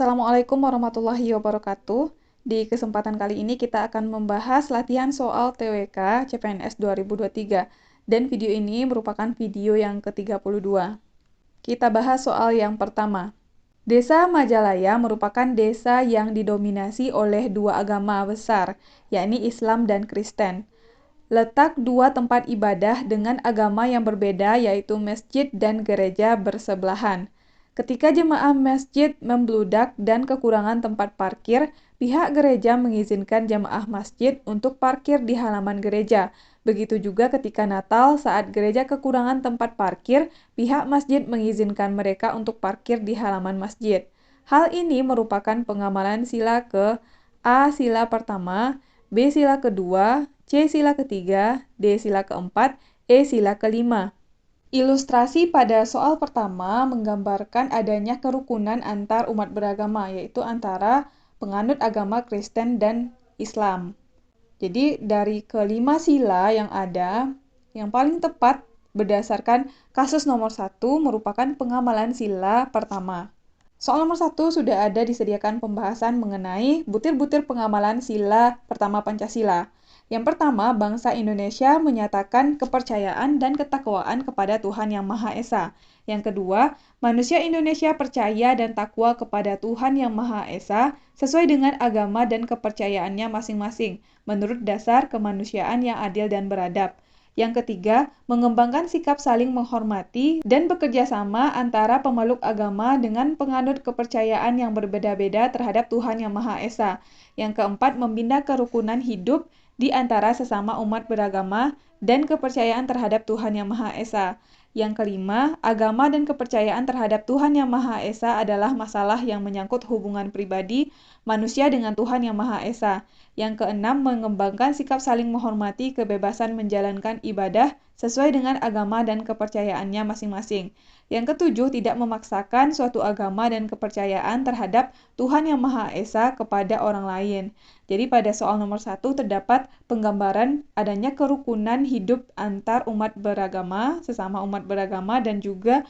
Assalamualaikum warahmatullahi wabarakatuh. Di kesempatan kali ini kita akan membahas latihan soal TWK CPNS 2023 dan video ini merupakan video yang ke-32. Kita bahas soal yang pertama. Desa Majalaya merupakan desa yang didominasi oleh dua agama besar, yakni Islam dan Kristen. Letak dua tempat ibadah dengan agama yang berbeda yaitu masjid dan gereja bersebelahan. Ketika jemaah masjid membludak dan kekurangan tempat parkir, pihak gereja mengizinkan jemaah masjid untuk parkir di halaman gereja. Begitu juga ketika Natal saat gereja kekurangan tempat parkir, pihak masjid mengizinkan mereka untuk parkir di halaman masjid. Hal ini merupakan pengamalan sila ke A sila pertama, B sila kedua, C sila ketiga, D sila keempat, E sila kelima. Ilustrasi pada soal pertama menggambarkan adanya kerukunan antar umat beragama, yaitu antara penganut agama Kristen dan Islam. Jadi dari kelima sila yang ada, yang paling tepat berdasarkan kasus nomor 1 merupakan pengamalan sila pertama. Soal nomor 1 sudah ada disediakan pembahasan mengenai butir-butir pengamalan sila pertama Pancasila. Yang pertama, bangsa Indonesia menyatakan kepercayaan dan ketakwaan kepada Tuhan Yang Maha Esa. Yang kedua, manusia Indonesia percaya dan takwa kepada Tuhan Yang Maha Esa sesuai dengan agama dan kepercayaannya masing-masing, menurut dasar kemanusiaan yang adil dan beradab. Yang ketiga, mengembangkan sikap saling menghormati dan bekerja sama antara pemeluk agama dengan penganut kepercayaan yang berbeda-beda terhadap Tuhan Yang Maha Esa. Yang keempat, membina kerukunan hidup di antara sesama umat beragama dan kepercayaan terhadap Tuhan Yang Maha Esa. Yang kelima, agama dan kepercayaan terhadap Tuhan Yang Maha Esa adalah masalah yang menyangkut hubungan pribadi manusia dengan Tuhan Yang Maha Esa. Yang keenam, mengembangkan sikap saling menghormati kebebasan menjalankan ibadah sesuai dengan agama dan kepercayaannya masing-masing. Yang ketujuh, tidak memaksakan suatu agama dan kepercayaan terhadap Tuhan Yang Maha Esa kepada orang lain. Jadi pada soal nomor 1 terdapat penggambaran adanya kerukunan hidup antar umat beragama, sesama umat beragama, dan juga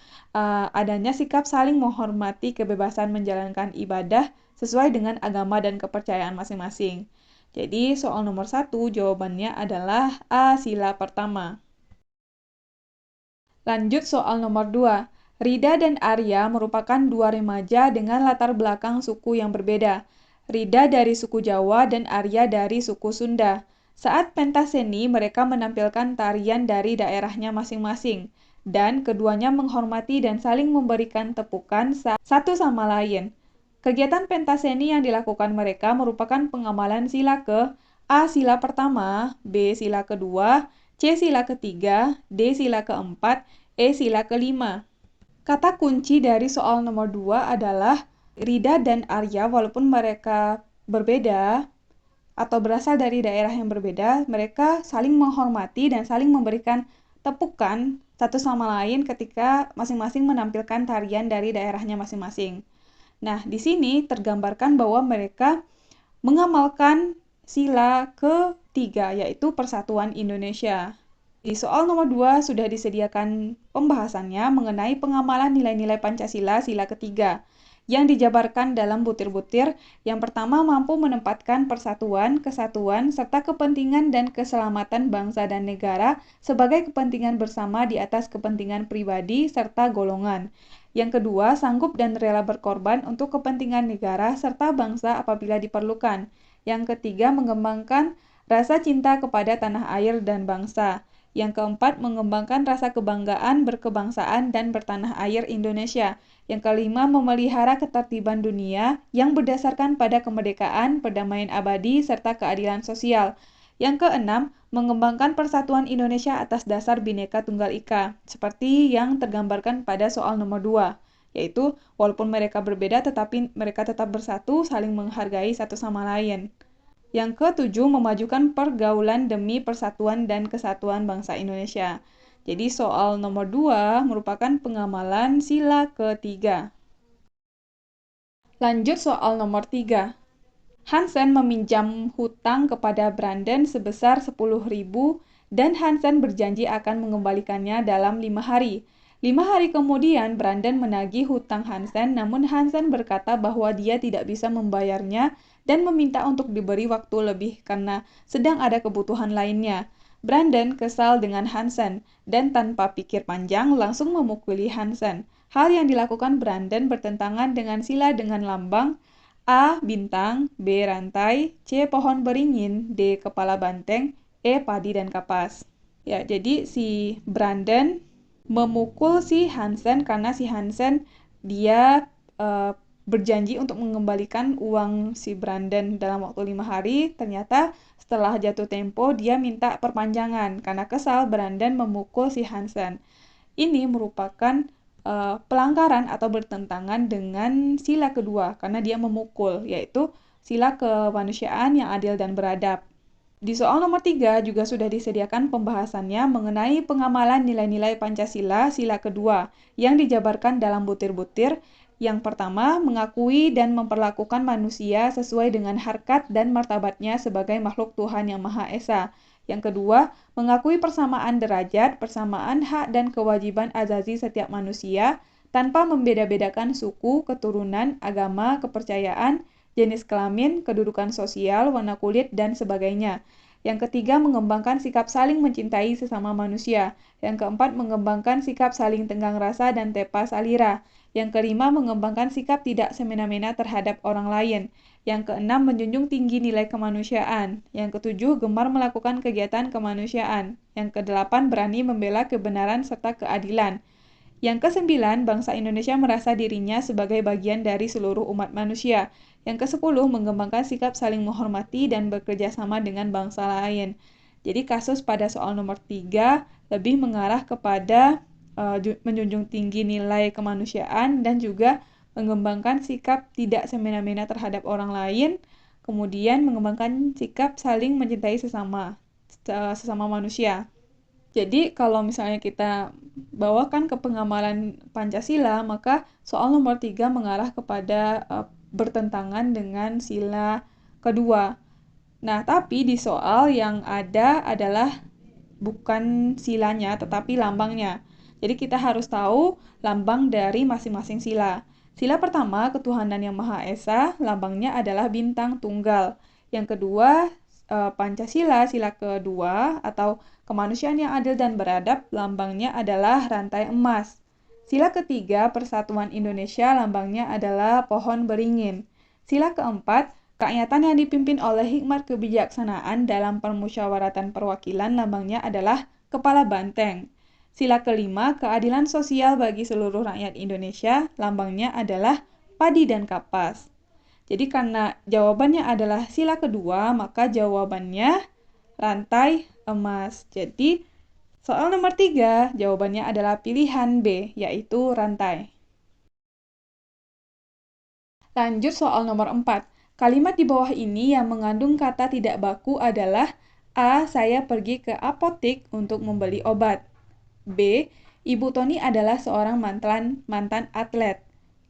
adanya sikap saling menghormati kebebasan menjalankan ibadah sesuai dengan agama dan kepercayaan masing-masing. Jadi soal nomor 1 jawabannya adalah A sila pertama. Lanjut soal nomor 2. Rida dan Arya merupakan dua remaja dengan latar belakang suku yang berbeda. Rida dari suku Jawa dan Arya dari suku Sunda. Saat pentas seni, mereka menampilkan tarian dari daerahnya masing-masing, dan keduanya menghormati dan saling memberikan tepukan satu sama lain. Kegiatan pentas seni yang dilakukan mereka merupakan pengamalan sila ke A sila pertama, B sila kedua, C sila ketiga, D sila keempat, E sila kelima. Kata kunci dari soal nomor 2 adalah Rida dan Arya, walaupun mereka berbeda atau berasal dari daerah yang berbeda, mereka saling menghormati dan saling memberikan tepukan satu sama lain ketika masing-masing menampilkan tarian dari daerahnya masing-masing. Nah, di sini tergambarkan bahwa mereka mengamalkan sila ketiga, yaitu Persatuan Indonesia. Di soal nomor 2 sudah disediakan pembahasannya mengenai pengamalan nilai-nilai Pancasila sila ketiga yang dijabarkan dalam butir-butir. Yang pertama, mampu menempatkan persatuan, kesatuan, serta kepentingan dan keselamatan bangsa dan negara sebagai kepentingan bersama di atas kepentingan pribadi serta golongan. Yang kedua, sanggup dan rela berkorban untuk kepentingan negara serta bangsa apabila diperlukan. Yang ketiga, mengembangkan rasa cinta kepada tanah air dan bangsa. Yang keempat, mengembangkan rasa kebanggaan berkebangsaan dan bertanah air Indonesia. Yang kelima, memelihara ketertiban dunia yang berdasarkan pada kemerdekaan, perdamaian abadi, serta keadilan sosial. Yang keenam, mengembangkan persatuan Indonesia atas dasar Bhinneka Tunggal Ika, seperti yang tergambarkan pada soal nomor 2, yaitu walaupun mereka berbeda tetapi mereka tetap bersatu, saling menghargai satu sama lain. Yang ketujuh, memajukan pergaulan demi persatuan dan kesatuan bangsa Indonesia. Jadi soal nomor 2 merupakan pengamalan sila ketiga. Lanjut soal nomor 3. Hansen meminjam hutang kepada Brandon sebesar 10.000 dan Hansen berjanji akan mengembalikannya dalam 5 hari. 5 hari kemudian, Brandon menagih hutang Hansen, namun Hansen berkata bahwa dia tidak bisa membayarnya dan meminta untuk diberi waktu lebih karena sedang ada kebutuhan lainnya. Brandon kesal dengan Hansen dan tanpa pikir panjang langsung memukuli Hansen. Hal yang dilakukan Brandon bertentangan dengan sila dengan lambang A. Bintang, B. Rantai, C. Pohon beringin, D. Kepala banteng, E. Padi dan kapas. Ya, jadi si Brandon memukul si Hansen karena si Hansen dia berjanji untuk mengembalikan uang si Brandon dalam waktu 5 hari. Ternyata setelah jatuh tempo dia minta perpanjangan karena kesal Brandon memukul si Hansen. Ini merupakan pelanggaran atau bertentangan dengan sila kedua karena dia memukul, yaitu sila kemanusiaan yang adil dan beradab. Di soal nomor 3 juga sudah disediakan pembahasannya mengenai pengamalan nilai-nilai Pancasila sila kedua yang dijabarkan dalam butir-butir. Yang pertama, mengakui dan memperlakukan manusia sesuai dengan harkat dan martabatnya sebagai makhluk Tuhan yang Maha Esa. Yang kedua, mengakui persamaan derajat, persamaan hak dan kewajiban azazi setiap manusia tanpa membeda-bedakan suku, keturunan, agama, kepercayaan, jenis kelamin, kedudukan sosial, warna kulit, dan sebagainya. Yang ketiga, mengembangkan sikap saling mencintai sesama manusia. Yang keempat, mengembangkan sikap saling tenggang rasa dan tepa salira. Yang kelima, mengembangkan sikap tidak semena-mena terhadap orang lain. Yang keenam, menjunjung tinggi nilai kemanusiaan. Yang ketujuh, gemar melakukan kegiatan kemanusiaan. Yang kedelapan, berani membela kebenaran serta keadilan. Yang kesembilan, bangsa Indonesia merasa dirinya sebagai bagian dari seluruh umat manusia. Yang kesepuluh, mengembangkan sikap saling menghormati dan bekerja sama dengan bangsa lain. Jadi kasus pada soal nomor 3 lebih mengarah kepada menjunjung tinggi nilai kemanusiaan dan juga mengembangkan sikap tidak semena-mena terhadap orang lain, kemudian mengembangkan sikap saling mencintai sesama manusia. Jadi kalau misalnya kita bawakan ke pengamalan Pancasila, maka soal nomor 3 mengarah kepada bertentangan dengan sila kedua. Nah, tapi di soal yang ada adalah bukan silanya, tetapi lambangnya. Jadi kita harus tahu lambang dari masing-masing sila. Sila pertama, ketuhanan yang Maha Esa, lambangnya adalah bintang tunggal. Yang kedua, Pancasila, sila kedua, atau kemanusiaan yang adil dan beradab, lambangnya adalah rantai emas. Sila ketiga, Persatuan Indonesia, lambangnya adalah pohon beringin. Sila keempat, Kerakyatan yang dipimpin oleh hikmat kebijaksanaan dalam permusyawaratan perwakilan, lambangnya adalah kepala banteng. Sila kelima, keadilan sosial bagi seluruh rakyat Indonesia, lambangnya adalah padi dan kapas. Jadi karena jawabannya adalah sila kedua, maka jawabannya rantai emas. Jadi soal nomor 3, jawabannya adalah pilihan B, yaitu rantai. Lanjut soal nomor 4. Kalimat di bawah ini yang mengandung kata tidak baku adalah A. Saya pergi ke apotik untuk membeli obat. B. Ibu Toni adalah seorang mantan atlet.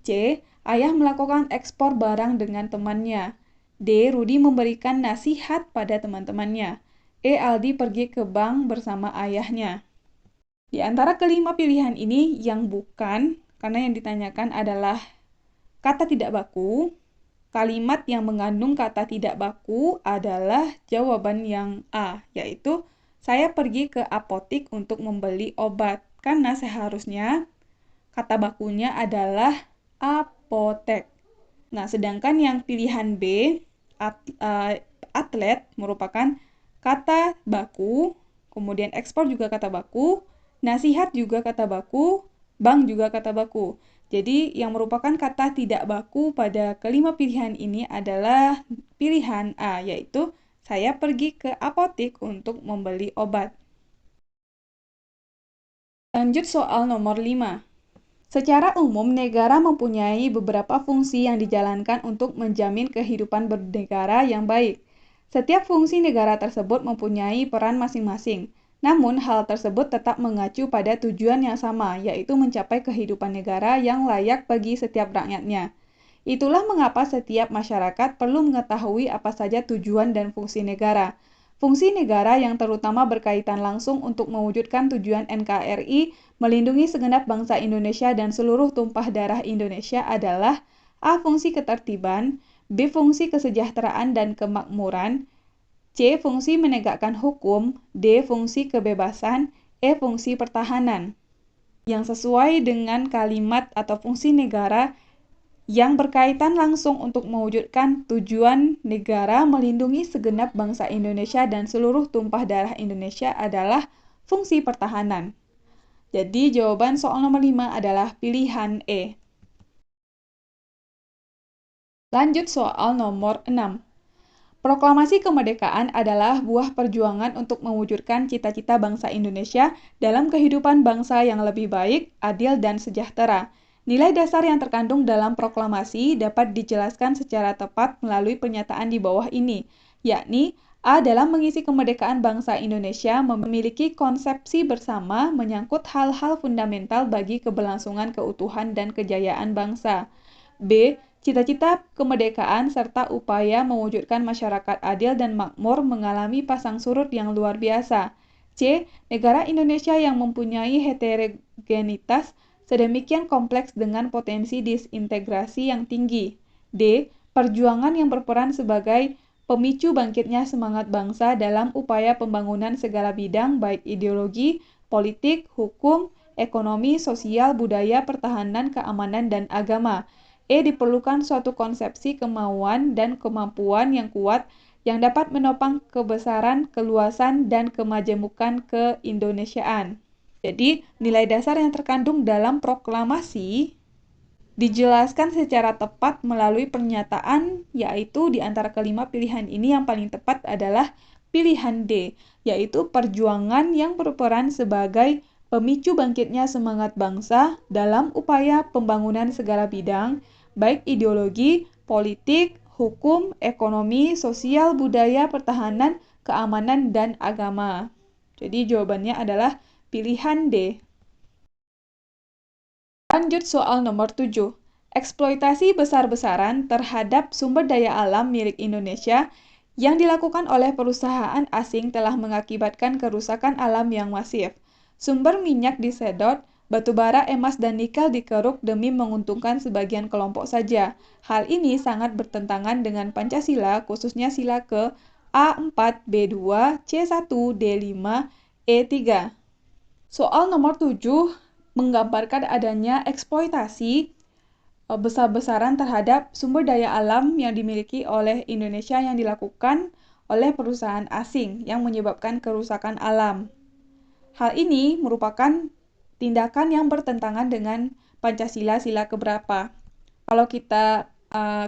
C. Ayah melakukan ekspor barang dengan temannya. D. Rudi memberikan nasihat pada teman-temannya. E. Aldi pergi ke bank bersama ayahnya. Di antara kelima pilihan ini yang bukan, karena yang ditanyakan adalah kata tidak baku. Kalimat yang mengandung kata tidak baku adalah jawaban yang A, yaitu saya pergi ke apotik untuk membeli obat. Karena seharusnya kata bakunya adalah apotek. Nah, sedangkan yang pilihan B, atlet, merupakan kata baku, kemudian ekspor juga kata baku, nasihat juga kata baku, bank juga kata baku. Jadi yang merupakan kata tidak baku pada kelima pilihan ini adalah pilihan A, yaitu saya pergi ke apotik untuk membeli obat. Lanjut soal nomor 5. Secara umum, negara mempunyai beberapa fungsi yang dijalankan untuk menjamin kehidupan bernegara yang baik. Setiap fungsi negara tersebut mempunyai peran masing-masing. Namun, hal tersebut tetap mengacu pada tujuan yang sama, yaitu mencapai kehidupan negara yang layak bagi setiap rakyatnya. Itulah mengapa setiap masyarakat perlu mengetahui apa saja tujuan dan fungsi negara. Fungsi negara yang terutama berkaitan langsung untuk mewujudkan tujuan NKRI melindungi segenap bangsa Indonesia dan seluruh tumpah darah Indonesia adalah A. Fungsi ketertiban, B. Fungsi kesejahteraan dan kemakmuran, C. Fungsi menegakkan hukum, D. Fungsi kebebasan, E. Fungsi pertahanan. Yang sesuai dengan kalimat atau fungsi negara yang berkaitan langsung untuk mewujudkan tujuan negara melindungi segenap bangsa Indonesia dan seluruh tumpah darah Indonesia adalah fungsi pertahanan. Jadi jawaban soal nomor 5 adalah pilihan E. Lanjut soal nomor 6. Proklamasi kemerdekaan adalah buah perjuangan untuk mewujudkan cita-cita bangsa Indonesia dalam kehidupan bangsa yang lebih baik, adil, dan sejahtera. Nilai dasar yang terkandung dalam proklamasi dapat dijelaskan secara tepat melalui pernyataan di bawah ini, yakni A. Dalam mengisi kemerdekaan bangsa Indonesia memiliki konsepsi bersama menyangkut hal-hal fundamental bagi keberlangsungan keutuhan dan kejayaan bangsa. B. Cita-cita kemerdekaan serta upaya mewujudkan masyarakat adil dan makmur mengalami pasang surut yang luar biasa. C. Negara Indonesia yang mempunyai heterogenitas sedemikian kompleks dengan potensi disintegrasi yang tinggi. D. Perjuangan yang berperan sebagai pemicu bangkitnya semangat bangsa dalam upaya pembangunan segala bidang baik ideologi, politik, hukum, ekonomi, sosial, budaya, pertahanan, keamanan, dan agama. E. Diperlukan suatu konsepsi kemauan dan kemampuan yang kuat yang dapat menopang kebesaran, keluasan, dan kemajemukan keindonesiaan. Jadi, nilai dasar yang terkandung dalam proklamasi dijelaskan secara tepat melalui pernyataan, yaitu di antara kelima pilihan ini yang paling tepat adalah pilihan D, yaitu perjuangan yang berperan sebagai pemicu bangkitnya semangat bangsa dalam upaya pembangunan segala bidang, baik ideologi, politik, hukum, ekonomi, sosial, budaya, pertahanan, keamanan, dan agama. Jadi jawabannya adalah pilihan D. Lanjut soal nomor 7. Eksploitasi besar-besaran terhadap sumber daya alam milik Indonesia yang dilakukan oleh perusahaan asing telah mengakibatkan kerusakan alam yang masif. Sumber minyak disedot, batu bara, emas, dan nikel dikeruk demi menguntungkan sebagian kelompok saja. Hal ini sangat bertentangan dengan Pancasila, khususnya sila ke A4, B2, C1, D5, E3. Soal nomor 7 menggambarkan adanya eksploitasi besar-besaran terhadap sumber daya alam yang dimiliki oleh Indonesia yang dilakukan oleh perusahaan asing yang menyebabkan kerusakan alam. Hal ini merupakan tindakan yang bertentangan dengan Pancasila sila keberapa. Kalau kita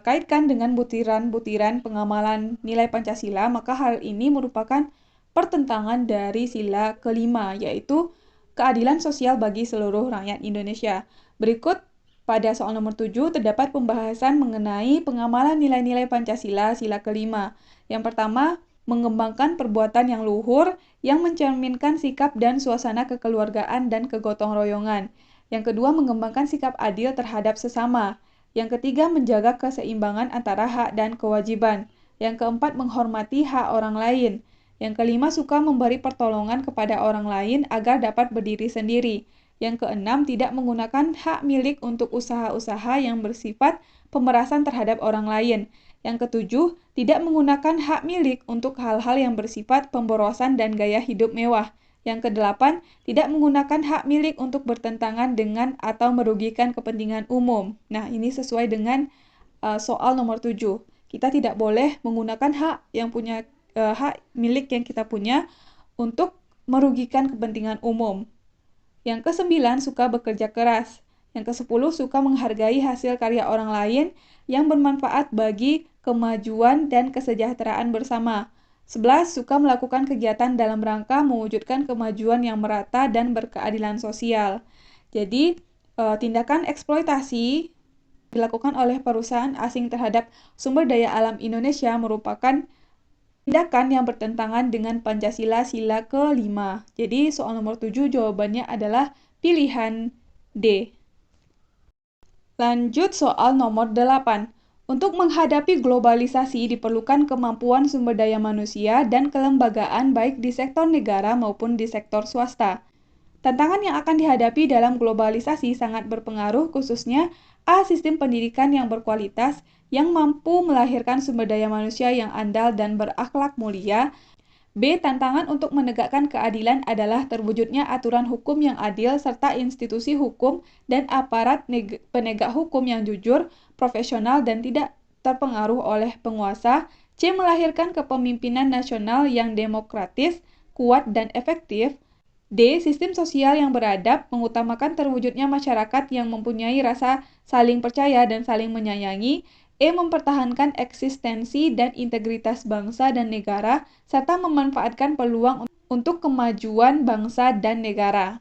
kaitkan dengan butiran-butiran pengamalan nilai Pancasila, maka hal ini merupakan pertentangan dari sila kelima, yaitu keadilan sosial bagi seluruh rakyat Indonesia. Berikut pada soal nomor 7 terdapat pembahasan mengenai pengamalan nilai-nilai Pancasila sila kelima. Yang pertama, mengembangkan perbuatan yang luhur yang mencerminkan sikap dan suasana kekeluargaan dan kegotong royongan. Yang kedua, mengembangkan sikap adil terhadap sesama. Yang ketiga, menjaga keseimbangan antara hak dan kewajiban. Yang keempat, menghormati hak orang lain. Yang kelima, suka memberi pertolongan kepada orang lain agar dapat berdiri sendiri. Yang keenam, tidak menggunakan hak milik untuk usaha-usaha yang bersifat pemerasan terhadap orang lain. Yang ketujuh, tidak menggunakan hak milik untuk hal-hal yang bersifat pemborosan dan gaya hidup mewah. Yang kedelapan, tidak menggunakan hak milik untuk bertentangan dengan atau merugikan kepentingan umum. Nah, ini sesuai dengan soal nomor 7. Kita tidak boleh menggunakan hak yang punya hak milik yang kita punya untuk merugikan kepentingan umum. Yang ke-9, suka bekerja keras. Yang ke-10, suka menghargai hasil karya orang lain yang bermanfaat bagi kemajuan dan kesejahteraan bersama. 11, suka melakukan kegiatan dalam rangka mewujudkan kemajuan yang merata dan berkeadilan sosial. Jadi, tindakan eksploitasi dilakukan oleh perusahaan asing terhadap sumber daya alam Indonesia merupakan tindakan yang bertentangan dengan Pancasila sila ke-5. Jadi soal nomor 7 jawabannya adalah pilihan D. Lanjut soal nomor 8. Untuk menghadapi globalisasi diperlukan kemampuan sumber daya manusia dan kelembagaan baik di sektor negara maupun di sektor swasta. Tantangan yang akan dihadapi dalam globalisasi sangat berpengaruh khususnya A. Sistem pendidikan yang berkualitas yang mampu melahirkan sumber daya manusia yang andal dan berakhlak mulia. B. Tantangan untuk menegakkan keadilan adalah terwujudnya aturan hukum yang adil serta institusi hukum dan aparat penegak hukum yang jujur, profesional, dan tidak terpengaruh oleh penguasa. C. Melahirkan kepemimpinan nasional yang demokratis, kuat, dan efektif. D. Sistem sosial yang beradab, mengutamakan terwujudnya masyarakat yang mempunyai rasa saling percaya dan saling menyayangi. E. Mempertahankan eksistensi dan integritas bangsa dan negara, serta memanfaatkan peluang untuk kemajuan bangsa dan negara.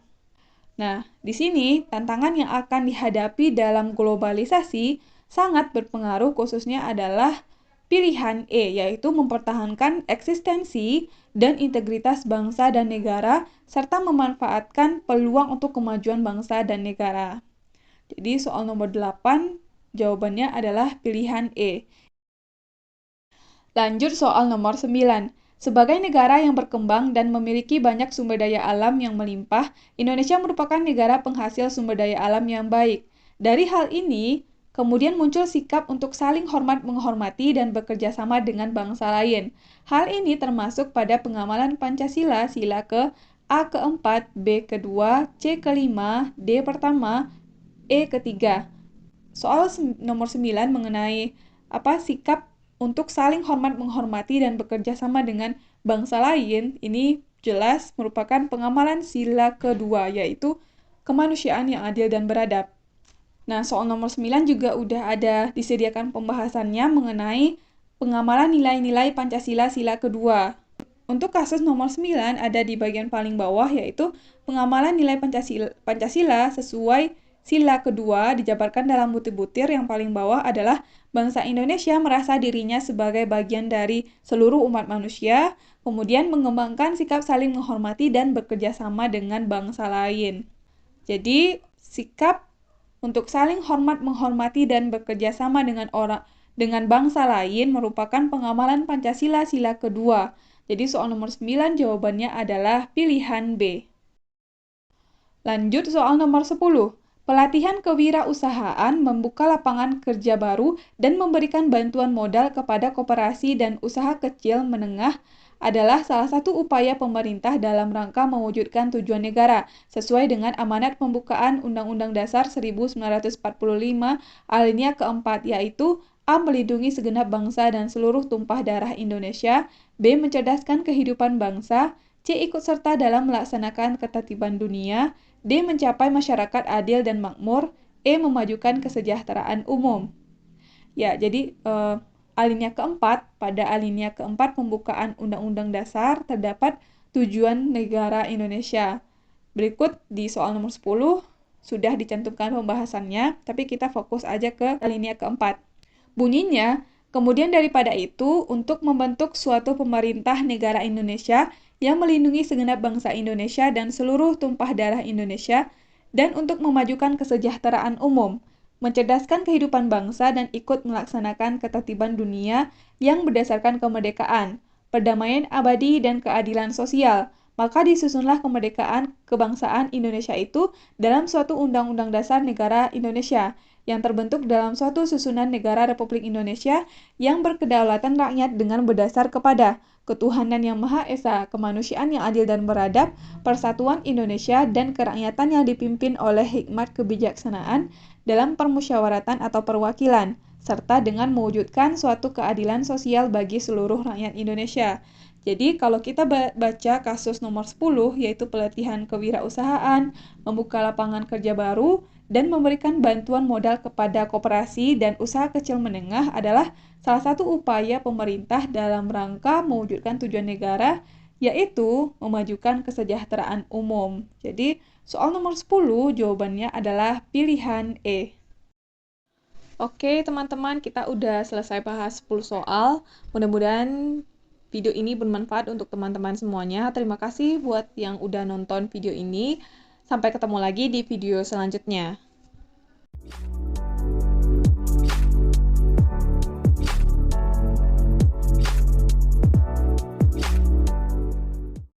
Nah, di sini tantangan yang akan dihadapi dalam globalisasi sangat berpengaruh khususnya adalah pilihan E, yaitu mempertahankan eksistensi dan integritas bangsa dan negara, serta memanfaatkan peluang untuk kemajuan bangsa dan negara. Jadi soal nomor 8, jawabannya adalah pilihan E. Lanjut soal nomor 9. Sebagai negara yang berkembang dan memiliki banyak sumber daya alam yang melimpah, Indonesia merupakan negara penghasil sumber daya alam yang baik. Dari hal ini, kemudian muncul sikap untuk saling hormat menghormati dan bekerja sama dengan bangsa lain. Hal ini termasuk pada pengamalan Pancasila sila ke A keempat, B kedua, C kelima, D pertama, E ketiga. Soal nomor 9 mengenai sikap untuk saling hormat menghormati dan bekerja sama dengan bangsa lain, ini jelas merupakan pengamalan sila kedua, yaitu kemanusiaan yang adil dan beradab. Nah, soal nomor 9 juga udah ada disediakan pembahasannya mengenai pengamalan nilai-nilai Pancasila sila kedua. Untuk kasus nomor 9 ada di bagian paling bawah, yaitu pengamalan nilai Pancasila sesuai sila kedua dijabarkan dalam butir-butir. Yang paling bawah adalah bangsa Indonesia merasa dirinya sebagai bagian dari seluruh umat manusia, kemudian mengembangkan sikap saling menghormati dan bekerja sama dengan bangsa lain. Jadi, sikap untuk saling hormat menghormati dan bekerja sama dengan bangsa lain merupakan pengamalan Pancasila sila kedua. Jadi soal nomor 9 jawabannya adalah pilihan B. Lanjut soal nomor 10. Pelatihan kewirausahaan membuka lapangan kerja baru dan memberikan bantuan modal kepada koperasi dan usaha kecil menengah adalah salah satu upaya pemerintah dalam rangka mewujudkan tujuan negara sesuai dengan amanat pembukaan Undang-Undang Dasar 1945 alinea keempat, yaitu A. Melindungi segenap bangsa dan seluruh tumpah darah Indonesia, B. Mencerdaskan kehidupan bangsa, C. Ikut serta dalam melaksanakan ketertiban dunia, D. Mencapai masyarakat adil dan makmur, E. Memajukan kesejahteraan umum. Ya, jadi pada alinea keempat pembukaan Undang-Undang Dasar terdapat tujuan negara Indonesia. Berikut di soal nomor 10 sudah dicantumkan pembahasannya, tapi kita fokus aja ke alinea keempat. Bunyinya, kemudian daripada itu, untuk membentuk suatu pemerintah negara Indonesia yang melindungi segenap bangsa Indonesia dan seluruh tumpah darah Indonesia, dan untuk memajukan kesejahteraan umum, mencerdaskan kehidupan bangsa dan ikut melaksanakan ketertiban dunia yang berdasarkan kemerdekaan, perdamaian abadi dan keadilan sosial, maka disusunlah kemerdekaan kebangsaan Indonesia itu dalam suatu Undang-Undang Dasar Negara Indonesia yang terbentuk dalam suatu susunan negara Republik Indonesia yang berkedaulatan rakyat dengan berdasar kepada ketuhanan yang Maha Esa, kemanusiaan yang adil dan beradab, persatuan Indonesia, dan kerakyatan yang dipimpin oleh hikmat kebijaksanaan dalam permusyawaratan atau perwakilan, serta dengan mewujudkan suatu keadilan sosial bagi seluruh rakyat Indonesia. Jadi kalau kita baca kasus nomor 10, yaitu pelatihan kewirausahaan, membuka lapangan kerja baru, dan memberikan bantuan modal kepada koperasi dan usaha kecil menengah adalah salah satu upaya pemerintah dalam rangka mewujudkan tujuan negara, yaitu memajukan kesejahteraan umum. Jadi soal nomor 10 jawabannya adalah pilihan E. Oke teman-teman, kita udah selesai bahas 10 soal. Mudah-mudahan video ini bermanfaat untuk teman-teman semuanya. Terima kasih buat yang udah nonton video ini. Sampai ketemu lagi di video selanjutnya.